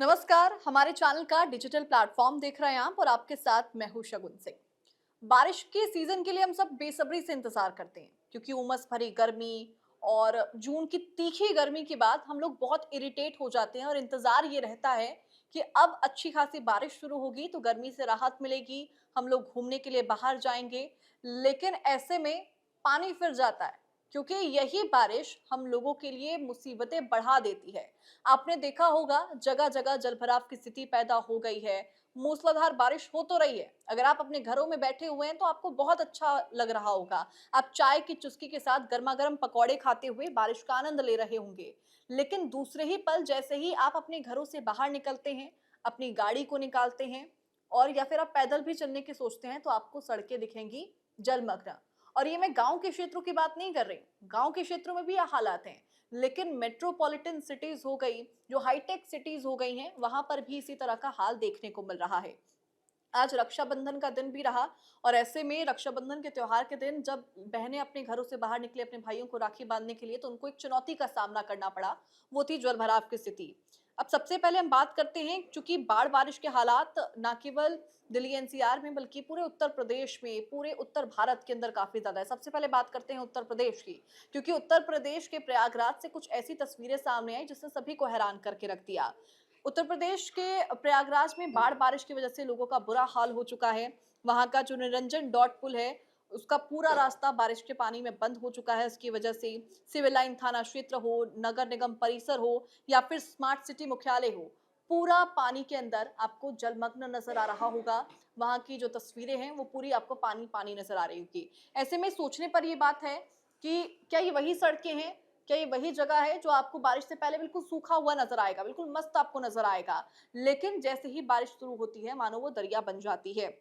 नमस्कार। हमारे चैनल का डिजिटल प्लेटफॉर्म देख रहे हैं आप और आपके साथ मैं हूं शगुन सिंह। बारिश के सीजन के लिए हम सब बेसब्री से इंतजार करते हैं क्योंकि उमस भरी गर्मी और जून की तीखी गर्मी के बाद हम लोग बहुत इरिटेट हो जाते हैं और इंतजार ये रहता है कि अब अच्छी खासी बारिश शुरू होगी तो गर्मी से राहत मिलेगी, हम लोग घूमने के लिए बाहर जाएंगे। लेकिन ऐसे में पानी फिर जाता है क्योंकि यही बारिश हम लोगों के लिए मुसीबतें बढ़ा देती है। आपने देखा होगा जगह जगह जलभराव की स्थिति पैदा हो गई है। मूसलाधार बारिश हो तो रही है। अगर आप अपने घरों में बैठे हुए हैं तो आपको बहुत अच्छा लग रहा होगा। आप चाय की चुस्की के साथ गर्मा-गर्म पकौड़े खाते हुए बारिश का आनंद ले रहे होंगे। लेकिन दूसरे ही पल जैसे ही आप अपने घरों से बाहर निकलते हैं, अपनी गाड़ी को निकालते हैं और या फिर आप पैदल भी चलने की सोचते हैं तो आपको सड़कें दिखेंगी जलमग्न। और ये मैं गाँव के क्षेत्रों की बात नहीं कर रही। गाँव के क्षेत्रों में भी ये हालात हैं। लेकिन मेट्रोपॉलिटन सिटीज हो गई, जो हाईटेक सिटीज हो गई हैं, वहां पर भी इसी तरह का हाल देखने को मिल रहा है। आज रक्षाबंधन का दिन भी रहा और ऐसे में रक्षाबंधन के त्योहार के दिन जब बहनें अपने घरों से बाहर निकली अपने भाइयों को राखी बांधने के लिए तो उनको एक चुनौती का सामना करना पड़ा। वो थी जलभराव की स्थिति। अब सबसे पहले हम बात करते हैं चूंकि बाढ़ बारिश के हालात न केवल दिल्ली एनसीआर में बल्कि पूरे उत्तर प्रदेश में, पूरे उत्तर भारत के अंदर काफी ज्यादा है। सबसे पहले बात करते हैं उत्तर प्रदेश की, क्योंकि उत्तर प्रदेश के प्रयागराज से कुछ ऐसी तस्वीरें सामने आई जिसने सभी को हैरान करके रख दिया। उत्तर प्रदेश के प्रयागराज में बाढ़ बारिश की वजह से लोगों का बुरा हाल हो चुका है। वहां का जो निरंजन डॉट पुल है, उसका पूरा रास्ता बारिश के पानी में बंद हो चुका है। इसकी वजह से सिविल लाइन थाना क्षेत्र हो, नगर निगम परिसर हो या फिर स्मार्ट सिटी मुख्यालय हो, पूरा पानी के अंदर आपको जलमग्न नजर आ रहा होगा। वहां की जो तस्वीरें हैं वो पूरी आपको पानी पानी नजर आ रही होगी। ऐसे में सोचने पर ये बात है कि क्या ये वही सड़कें हैं, क्या ये वही जगह है जो आपको बारिश से पहले बिल्कुल सूखा हुआ नजर आएगा, बिल्कुल मस्त आपको नजर आएगा। लेकिन जैसे ही बारिश शुरू होती है मानो वो दरिया बन जाती है।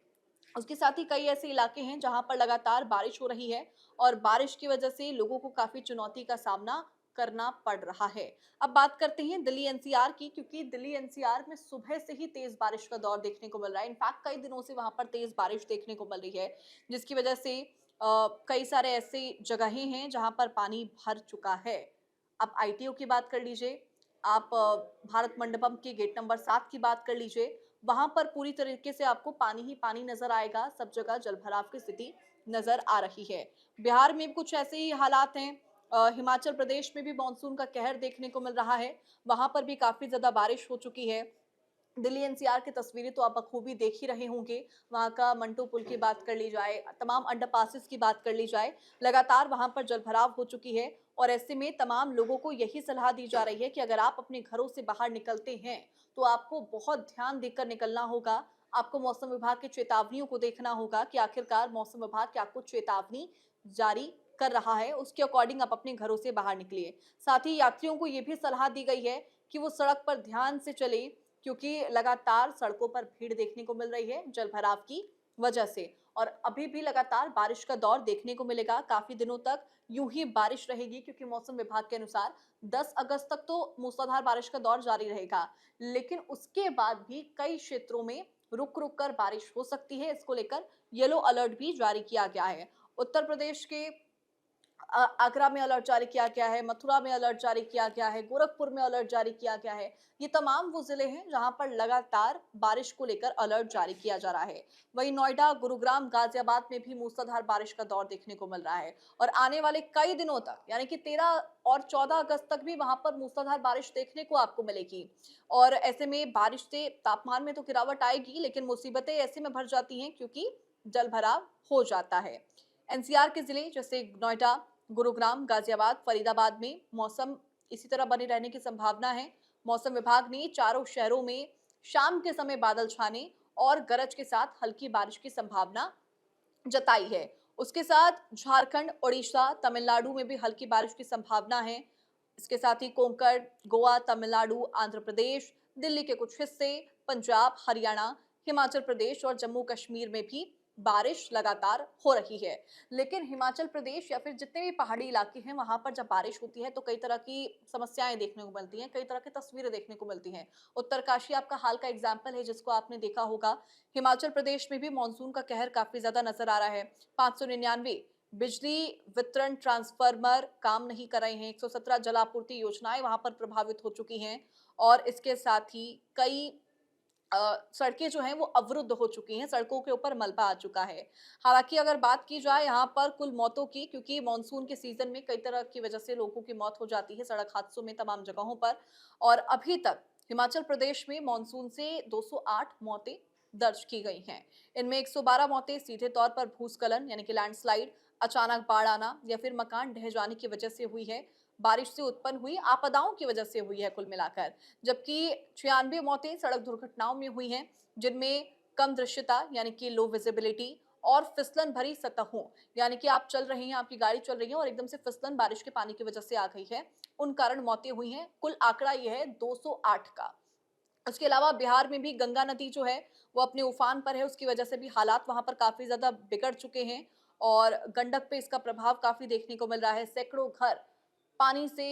उसके साथ ही कई ऐसे इलाके हैं जहां पर लगातार बारिश हो रही है और बारिश की वजह से लोगों को काफी चुनौती का सामना करना पड़ रहा है। अब बात करते हैं दिल्ली एनसीआर की, क्योंकि दिल्ली एनसीआर में सुबह से ही तेज बारिश का दौर देखने को मिल रहा है। इनफैक्ट कई दिनों से वहां पर तेज बारिश देखने को मिल रही है, जिसकी वजह से कई सारे ऐसे जगहें हैं जहां पर पानी भर चुका है। आप आईटीओ की बात कर लीजिए, आप भारत मंडपम के गेट नंबर 7 की बात कर लीजिए, वहां पर पूरी तरीके से आपको पानी ही पानी नजर आएगा। सब जगह जलभराव की स्थिति नजर आ रही है। बिहार में भी कुछ ऐसे ही हालात हैं। हिमाचल प्रदेश में भी मानसून का कहर देखने को मिल रहा है। वहां पर भी काफी ज्यादा बारिश हो चुकी है। दिल्ली एनसीआर की तस्वीरें तो आप बखूबी देख ही रहे होंगे। वहाँ का मंटो पुल की बात कर ली जाए, तमाम अंडरपासेस की बात कर ली जाए, लगातार वहाँ पर जलभराव हो चुकी है। और ऐसे में तमाम लोगों को यही सलाह दी जा रही है कि अगर आप अपने घरों से बाहर निकलते हैं तो आपको बहुत ध्यान देकर निकलना होगा। आपको मौसम विभाग की चेतावनियों को देखना होगा कि आखिरकार मौसम विभाग क्या आपको चेतावनी जारी कर रहा है, उसके अकॉर्डिंग आप अपने घरों से बाहर निकलिए। साथ ही यात्रियों को ये भी सलाह दी गई है कि वो सड़क पर ध्यान से चले, क्योंकि लगातार सड़कों पर भीड़ देखने को मिल रही है जलभराव की वजह से। और अभी भी लगातार बारिश का दौर देखने को मिलेगा। काफी दिनों तक यूं ही बारिश रहेगी क्योंकि मौसम विभाग के अनुसार 10 अगस्त तक तो मूसलाधार बारिश का दौर जारी रहेगा। लेकिन उसके बाद भी कई क्षेत्रों में रुक रुक कर बारिश हो सकती है। इसको लेकर येलो अलर्ट भी जारी किया गया है। उत्तर प्रदेश के आगरा में अलर्ट जारी किया गया है, मथुरा में अलर्ट जारी किया गया है, गोरखपुर में अलर्ट जारी किया गया है। ये तमाम वो जिले हैं जहां पर लगातार बारिश को लेकर अलर्ट जारी किया जा रहा है। वहीं नोएडा, गुरुग्राम, गाजियाबाद में भी मूसलाधार बारिश का दौर देखने को मिल रहा है और आने वाले कई दिनों तक यानी कि 13 और 14 अगस्त तक भी वहां पर मूसलाधार बारिश देखने को आपको मिलेगी। और ऐसे में बारिश से तापमान में तो गिरावट आएगी, लेकिन मुसीबतें ऐसे में भर जाती हैं क्योंकि जलभराव हो जाता है। एनसीआर के जिले जैसे नोएडा, गुरुग्राम, गाजियाबाद, फरीदाबाद में मौसम इसी तरह बने रहने की संभावना है। मौसम विभाग ने चारों शहरों में शाम के समय बादल छाने और गरज के साथ हल्की बारिश की संभावना जताई है। उसके साथ झारखंड, ओडिशा, तमिलनाडु में भी हल्की बारिश की संभावना है। इसके साथ ही कोंकण, गोवा, तमिलनाडु, आंध्र प्रदेश, दिल्ली के कुछ हिस्से, पंजाब, हरियाणा, हिमाचल प्रदेश और जम्मू कश्मीर में भी बारिश लगातार हो रही है। लेकिन हिमाचल प्रदेश या फिर जितने भी पहाड़ी इलाके हैं वहां पर जब बारिश होती है तो कई तरह की समस्याएं देखने को मिलती हैं, कई तरह की तस्वीरें देखने को मिलती हैं। उत्तरकाशी आपका हाल का एग्जाम्पल है जिसको आपने देखा होगा। हिमाचल प्रदेश में भी मानसून का कहर काफी ज्यादा नजर आ रहा है। 599 बिजली वितरण ट्रांसफार्मर काम नहीं कर रहे हैं। 117 जलापूर्ति योजनाएं वहां पर प्रभावित हो चुकी हैं और इसके साथ ही कई सड़कें जो हैं वो अवरुद्ध हो चुकी हैं, सड़कों के ऊपर मलबा आ चुका है। हालाँकि अगर बात की जाए यहाँ पर कुल मौतों की, क्योंकि मानसून के सीज़न में कई तरह की वजह से लोगों की मौत हो जाती है सड़क हादसों में तमाम जगहों पर, और अभी तक हिमाचल प्रदेश में मानसून से 208 मौतें दर्ज की गई हैं। इनमें 112 मौतें सीधे तौर पर भूस्खलन यानी कि लैंडस्लाइड, अचानक बाढ़ आना या फिर मकान ढह जाने की वजह से हुई है, बारिश से उत्पन्न हुई आपदाओं की वजह से हुई है कुल मिलाकर। जबकि 96 मौतें सड़क दुर्घटनाओं में हुई हैं, जिनमें कम दृश्यता यानी कि लो विजिबिलिटी और फिसलन भरी सतहों, यानी कि आप चल रहे हैं, आपकी गाड़ी चल रही है और एकदम से फिसलन बारिश के पानी की वजह से आ गई है, उन कारण मौतें हुई हैं। कुल आंकड़ा ये है 208 का। उसके अलावा बिहार में भी गंगा नदी जो है वो अपने उफान पर है, उसकी वजह से भी हालात वहां पर काफी ज्यादा बिगड़ चुके हैं और गंडक पे इसका प्रभाव काफी देखने को मिल रहा है। सैकड़ों घर पानी से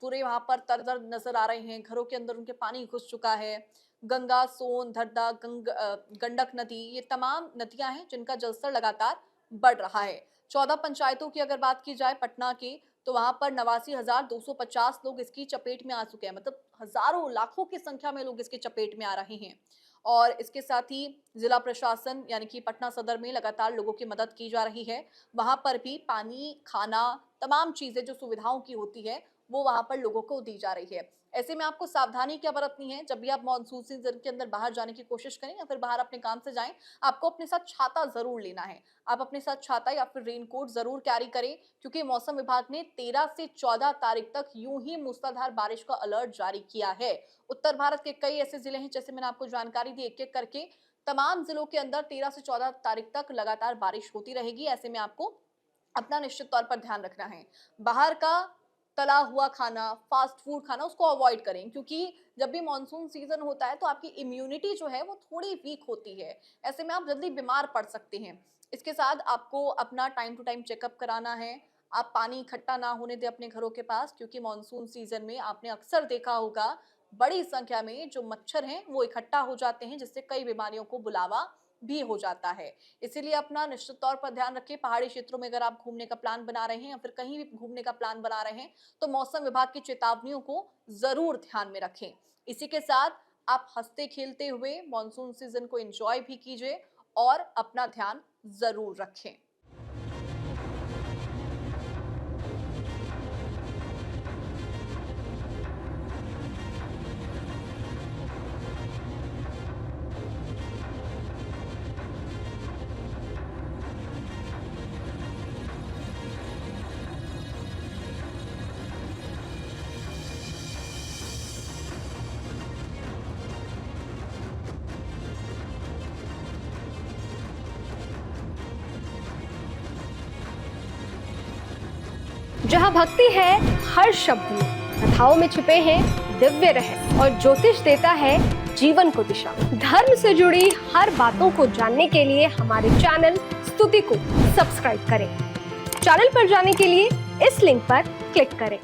पूरे वहां पर तर-तर नजर आ रहे हैं, घरों के अंदर उनके पानी घुस चुका है। गंगा, सोन, दरदा, गंडक नदी, ये तमाम नदियां हैं जिनका जलस्तर लगातार बढ़ रहा है। 14 पंचायतों की अगर बात की जाए पटना की, तो वहां पर 89,250 लोग इसकी चपेट में आ चुके हैं, मतलब हजारों लाखों की संख्या में लोग इसकी चपेट में आ रहे हैं। और इसके साथ ही जिला प्रशासन यानी कि पटना सदर में लगातार लोगों की मदद की जा रही है। वहां पर भी पानी, खाना, तमाम चीजें जो सुविधाओं की होती है वो वहां पर लोगों को दी जा रही है। ऐसे में आपको सावधानी क्या बरतनी है, जब भी आप मानसून सीजन के अंदर बाहर जाने की कोशिश करें या फिर बाहर अपने काम से जाएं, आपको अपने साथ छाता जरूर लेना है। आप अपने साथ छाता या फिर रेनकोट जरूर कैरी करें, क्योंकि मौसम विभाग ने 13 से 14 तारीख तक यूं ही मूसलाधार बारिश का अलर्ट जारी किया है। उत्तर भारत के कई ऐसे जिले हैं, जैसे मैंने आपको जानकारी दी एक एक करके, तमाम जिलों के अंदर 13 से 14 तारीख तक लगातार बारिश होती रहेगी। ऐसे में आपको अपना निश्चित तौर पर ध्यान रखना है। बाहर का तला हुआ खाना, फास्ट फूड खाना, उसको अवॉइड करें, क्योंकि जब भी मानसून सीजन होता है तो आपकी इम्यूनिटी जो है वो थोड़ी वीक होती है। ऐसे में आप जल्दी बीमार पड़ सकते हैं। इसके साथ आपको अपना टाइम टू टाइम चेकअप कराना है। आप पानी इकट्ठा ना होने दें अपने घरों के पास, क्योंकि मानसून सीजन में आपने अक्सर देखा होगा बड़ी संख्या में जो मच्छर हैं वो इकट्ठा हो जाते हैं, जिससे कई बीमारियों को बुलावा भी हो जाता है। इसीलिए अपना निश्चित तौर पर ध्यान रखिए। पहाड़ी क्षेत्रों में अगर आप घूमने का प्लान बना रहे हैं या फिर कहीं भी घूमने का प्लान बना रहे हैं, तो मौसम विभाग की चेतावनियों को जरूर ध्यान में रखें। इसी के साथ आप हंसते खेलते हुए मानसून सीजन को एंजॉय भी कीजिए और अपना ध्यान जरूर रखें। जहाँ भक्ति है हर शब्द में, कथाओं में छुपे हैं दिव्य रहस्य और ज्योतिष देता है जीवन को दिशा। धर्म से जुड़ी हर बातों को जानने के लिए हमारे चैनल स्तुति को सब्सक्राइब करें। चैनल पर जाने के लिए इस लिंक पर क्लिक करें।